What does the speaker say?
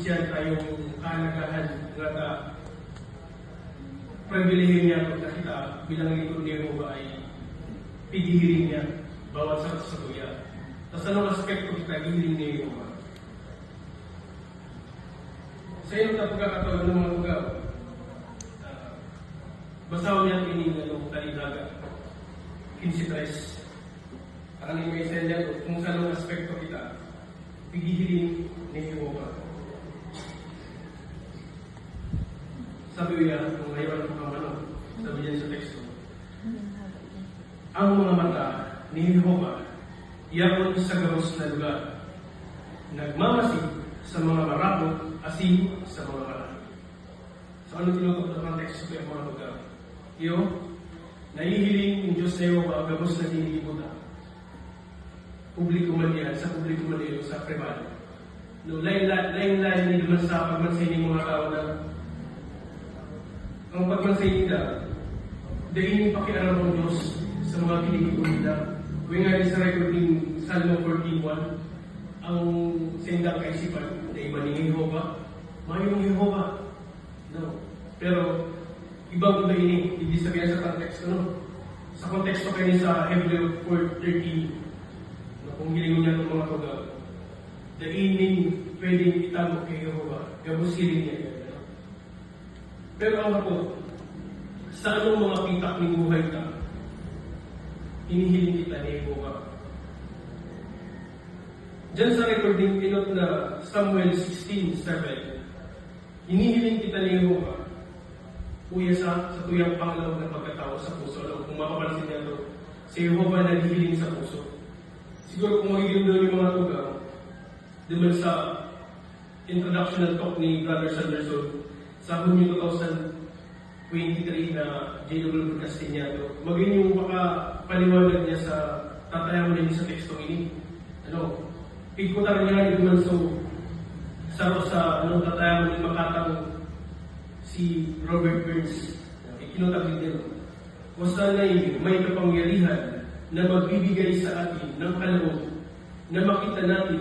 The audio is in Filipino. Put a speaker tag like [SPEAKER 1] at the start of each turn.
[SPEAKER 1] siya tayong kahalagahan nga pribilehiyo niya ito na kita bilang lingkod ni Jehovah ay pigihirin niya bawat sa tuya. Tapos anong aspekto kita gihirin ni Jehovah? Sa iyo na pagkakataon ng mga lugar, basaw niya ini ng talidaga 15:3. Ang may sendya kung sa anong aspekto kita pigihirin ni Jehovah. Sabi niya, kung ngayon ang ano, sabi niya sa teksto, ang mga mata ni Jehovah iyaon sa gabos na lugar, nagmamasid sa mga marapot, asin sa mga marami. So ano tinutok na konteksto ko yung mga lugar? Iyo, nahihiling yung Diyos na Jehovah ang gabos na tinilibutan. Publiko man yan, sa publiko man yan, sa privado. No, lain-lain ni naman sa pagmansay ng mga tao na ang pagmansay nila, dahil yung pakialam ng Diyos sa mga kinikibuan nila. Kung nga sa recording Salmo 14:1, ang sendang kaisipan na iba ni Jehovah, mayroong Jehovah. No. Pero, ibang iba ini, hindi sabihin sa konteksto, no? Sa konteksto kayo sa Hebrew 4:13, no, kung hilingon niya ng mga tugaw, dahil pwedeng itamo kay Jehovah, gabusirin niya. Pero ang ako, sa anong mga pitak ng buhay ka, hinihiling kita ni Jehovah. Diyan sa recording pinot na Samuel 16:7, hinihiling kita ni Jehovah, kuya sa tuyang pangalaw na pagkatao sa puso. Alam, kung mapapansin niya ito, si Jehovah naghihiling sa puso. Siguro kung magiging doon yung mga tugaw, diba sa introductional talk ni Brother Sanderson, sa Hunyo 2023 na J.W. Castiñado, maging yung makapaliwanag niya sa tatayaman niya sa tekstong ini. Ano, pigkutar niya yung man sa tatayaman ni makatang si Robert Burns. Ikinutagin din. O sana'y may kapangyarihan na magbibigay sa atin ng kaloob na makita natin